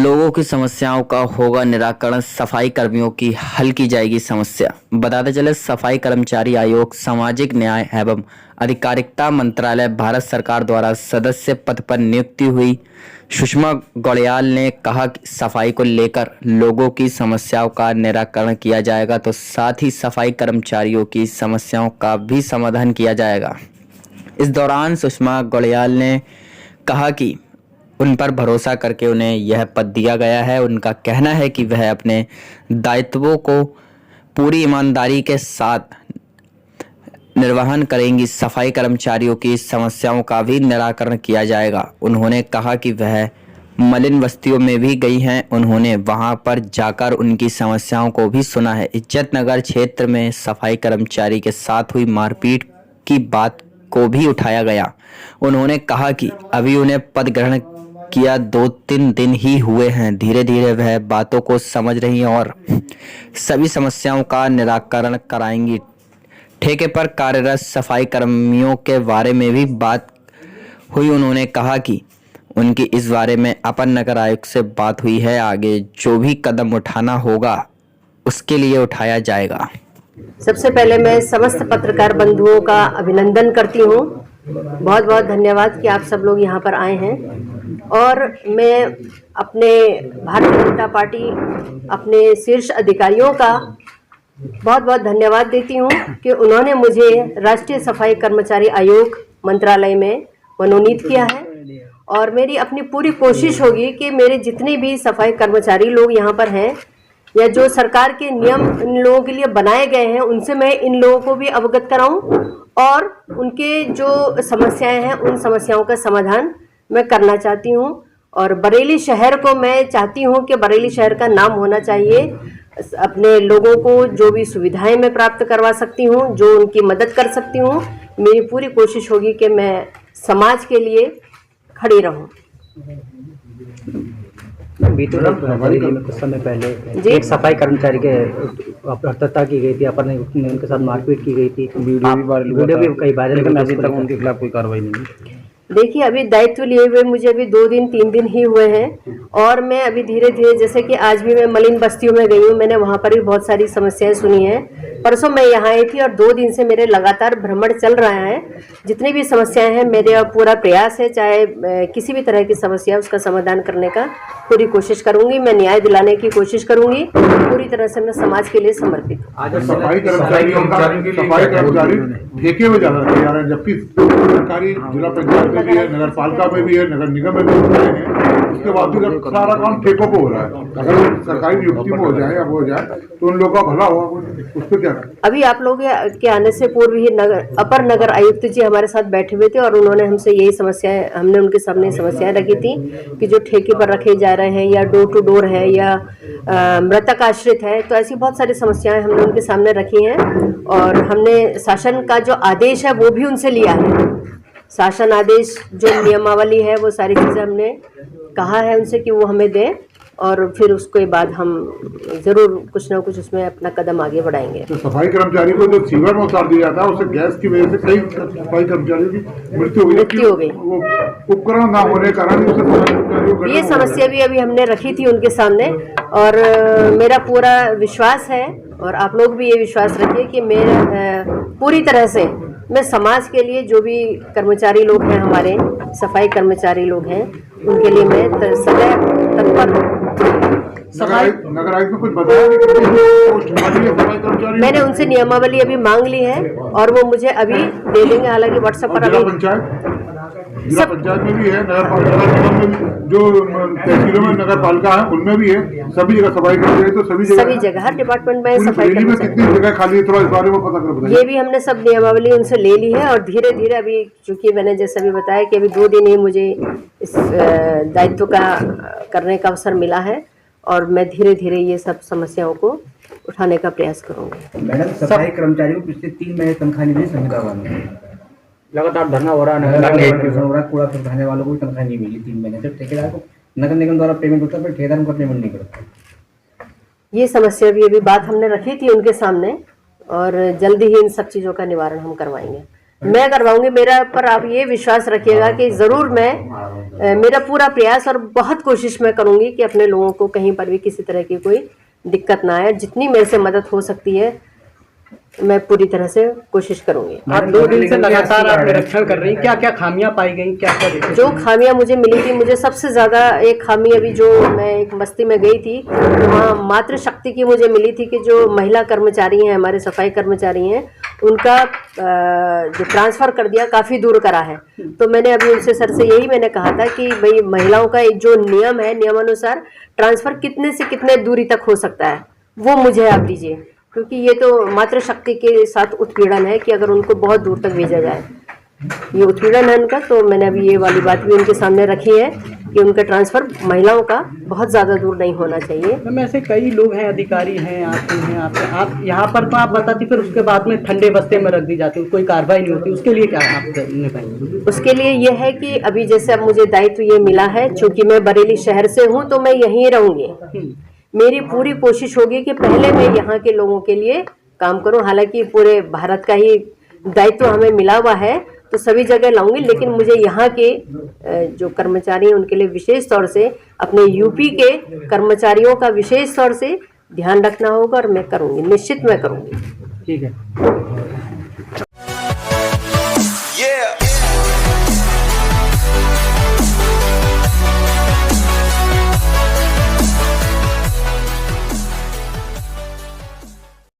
लोगों की समस्याओं का होगा निराकरण, सफाई कर्मियों की हल की जाएगी समस्या। बताते चले, सफाई कर्मचारी आयोग, सामाजिक न्याय एवं अधिकारिता मंत्रालय, भारत सरकार द्वारा सदस्य पद पर नियुक्ति हुई सुषमा गौड़ियाल ने कहा कि सफाई को लेकर लोगों की समस्याओं का निराकरण किया जाएगा, तो साथ ही सफाई कर्मचारियों की समस्याओं का भी समाधान किया जाएगा। इस दौरान सुषमा गौड़ियाल ने कहा कि उन पर भरोसा करके उन्हें यह पद दिया गया है। उनका कहना है कि वह अपने दायित्वों को पूरी ईमानदारी के साथ निर्वहन करेंगी। सफाई कर्मचारियों की समस्याओं का भी निराकरण किया जाएगा। उन्होंने कहा कि वह मलिन बस्तियों में भी गई हैं। उन्होंने वहां पर जाकर उनकी समस्याओं को भी सुना है। इज्जतनगर क्षेत्र में सफाई कर्मचारी के साथ हुई मारपीट की बात को भी उठाया गया। उन्होंने कहा कि अभी उन्हें पद ग्रहण किया 2-3 दिन ही हुए हैं। धीरे धीरे वह बातों को समझ रही हैं और सभी समस्याओं का निराकरण कराएंगी। ठेके पर कार्यरत सफाई कर्मियों के बारे में भी बात हुई। उन्होंने कहा कि उनकी इस बारे में अपर नगर आयुक्त से बात हुई है। आगे जो भी कदम उठाना होगा उसके लिए उठाया जाएगा। सबसे पहले मैं समस्त पत्रकार बंधुओं का अभिनंदन करती हूँ। बहुत बहुत धन्यवाद कि आप सब लोग यहाँ पर आए हैं। और मैं अपने भारतीय जनता पार्टी, अपने शीर्ष अधिकारियों का बहुत बहुत धन्यवाद देती हूँ कि उन्होंने मुझे राष्ट्रीय सफाई कर्मचारी आयोग मंत्रालय में मनोनीत किया है। और मेरी अपनी पूरी कोशिश होगी कि मेरे जितने भी सफाई कर्मचारी लोग यहाँ पर हैं या जो सरकार के नियम इन लोगों के लिए बनाए गए हैं, उनसे मैं इन लोगों को भी अवगत कराऊं और उनके जो समस्याएं हैं उन समस्याओं का समाधान मैं करना चाहती हूं। और बरेली शहर को मैं चाहती हूं कि बरेली शहर का नाम होना चाहिए। अपने लोगों को जो भी सुविधाएं मैं प्राप्त करवा सकती हूं, जो उनकी मदद कर सकती हूं, मेरी पूरी कोशिश होगी कि मैं समाज के लिए खड़ी रहूं। कुछ समय पहले एक सफाई कर्मचारी के हत्या की गई थी, अपन ने उनके साथ मारपीट की गई थी। वीडियो भी कई बार, लेकिन अभी तक उनके खिलाफ कोई कार्रवाई नहीं। देखिए, अभी दायित्व लिए हुए मुझे अभी 2 दिन 3 दिन ही हुए हैं और मैं अभी धीरे धीरे, जैसे कि आज भी मैं मलिन बस्तियों में गई हूँ, मैंने वहाँ पर भी बहुत सारी समस्याएं सुनी हैं। परसों मैं यहाँ आई थी और 2 दिन से मेरे लगातार भ्रमण चल रहा है। जितनी भी समस्याएं हैं, मेरा पूरा प्रयास है, चाहे किसी भी तरह की समस्या उसका समाधान करने का पूरी कोशिश करूंगी। मैं न्याय दिलाने की कोशिश करूंगी। पूरी तरह से मैं समाज के लिए समर्पित हूँ। सफाई कर्मचारी ठेके में जा रहे हैं, जबकि सरकारी जिला पंचायत में भी है, नगर पालिका में भी है, नगर निगम में भी है। उसके बाद भी सारा काम ठेकों को हो रहा है। अगर सरकारी नियुक्ति में हो जाए या हो जाए तो उन लोगों का भला होगा। उसको क्या करें? अभी आप लोग के आने से पूर्व ही अपर नगर आयुक्त जी हमारे साथ बैठे हुए थे और उन्होंने हमसे यही समस्याएं, हमने उनके सामने समस्याएं रखी थी कि जो ठेके पर रखे जा रहे हैं या डोर टू डोर है या मृतक आश्रित है, तो ऐसी बहुत सारी समस्याएं हमने उनके सामने रखी हैं। और हमने शासन का जो आदेश है वो भी उनसे लिया है। शासन आदेश जो नियमावली है वो सारी चीज़ें हमने कहा है उनसे कि वो हमें दें और फिर उसके बाद हम ज़रूर कुछ ना कुछ उसमें अपना कदम आगे बढ़ाएंगे। तो सफाई कर्मचारी को जो सीवर में उतार दिया जाता है, उससे गैस की वजह से कई सफाई कर्मचारियों की मृत्यु हो गई। वो उपकरण ना होने के कारण ये समस्या भी अभी हमने रखी थी उनके सामने। और मेरा पूरा विश्वास है और आप लोग भी ये विश्वास रखिए कि मेरा पूरी तरह से मैं समाज के लिए जो भी कर्मचारी लोग हैं, हमारे सफाई कर्मचारी लोग हैं, उनके लिए मैं सदैव तत्पर हूँ। नगर आयुक्त को कुछ बताया नहीं? मैंने उनसे नियमावली अभी मांग ली है और वो मुझे अभी दे देंगे। हालांकि व्हाट्सएप पर अभी जिला पंचायत में भी है, नगर पालिका में जो तहसीलों में नगर पालिका है उनमें भी है, सभी जगह सफाई कर्मचारी तो सभी जगह हर डिपार्टमेंट में सफाई में कितनी जगह खाली है, थोड़ा इस बारे में पता कर बताइए। ये भी हमने सब नियमावली उनसे ले ली है और धीरे धीरे अभी, चूंकि मैंने जैसे अभी बताया कि अभी 2 दिन ही मुझे इस दायित्व का करने का अवसर मिला है और मैं धीरे धीरे ये सब समस्याओं को उठाने का प्रयास करूँगी। मैडम, सफाई कर्मचारियों को पिछले 3 महीने तनख्वाह नहीं मिली, संविदा वालों लगातार धरना हो रहा है, कूड़ा सुखाने वालों को तनख्वाह नहीं मिली 3 महीने से। ठेकेदार को नगर निगम द्वारा पेमेंट होता है, पर ठेकेदार उनका पेमेंट नहीं करता। ये समस्या भी अभी बात हमने रखी थी उनके सामने और जल्दी ही इन सब चीज़ों का निवारण हम करवाएंगे। मैं करवाऊंगी। मेरा पर आप ये विश्वास रखिएगा कि ज़रूर मैं मेरा पूरा प्रयास और बहुत कोशिश मैं करूंगी कि अपने लोगों को कहीं पर भी किसी तरह की कोई दिक्कत ना आए। जितनी मेरे से मदद हो सकती है मैं पूरी तरह से कोशिश करूंगी। आप 2 दिन से लगातार आप निरीक्षण कर रही हैं, क्या क्या खामियां पाई गई, क्या क्या जो खामियां मुझे मिली थी, मुझे सबसे ज़्यादा एक खामी अभी जो मैं एक बस्ती में गई थी तो वहाँ मातृशक्ति की मुझे मिली थी कि जो महिला कर्मचारी हैं, हमारे सफाई कर्मचारी हैं, उनका जो ट्रांसफ़र कर दिया काफ़ी दूर करा है। तो मैंने अभी उनसे सर से यही मैंने कहा था कि भाई महिलाओं का एक जो नियम है, नियमानुसार ट्रांसफ़र कितने से कितने दूरी तक हो सकता है वो मुझे आप दीजिए, क्योंकि ये तो मातृशक्ति के साथ उत्पीड़न है कि अगर उनको बहुत दूर तक भेजा जाए, ये उत्पीड़न है उनका। तो मैंने अभी ये वाली बात भी उनके सामने रखी है कि उनका ट्रांसफ़र महिलाओं का बहुत ज़्यादा दूर नहीं होना चाहिए। मैम ऐसे कई लोग हैं, अधिकारी हैं, आप यहाँ पर तो आप बताती, फिर उसके बाद में ठंडे बस्ते में रख दी जाती, कोई कार्रवाई नहीं होती, उसके लिए क्या आप निभाएंगे? उसके लिए ये है कि अभी जैसे अब मुझे दायित्व ये मिला है, चूँकि मैं बरेली शहर से हूँ तो मैं यहीं रहूँगी। मेरी पूरी कोशिश होगी कि पहले मैं यहाँ के लोगों के लिए काम करूँ। हालांकि पूरे भारत का ही दायित्व हमें मिला हुआ है तो सभी जगह लाऊंगी, लेकिन मुझे यहाँ के जो कर्मचारी हैं उनके लिए विशेष तौर से, अपने यूपी के कर्मचारियों का विशेष तौर से ध्यान रखना होगा और मैं करूँगी, निश्चित मैं करूँगी। ठीक है।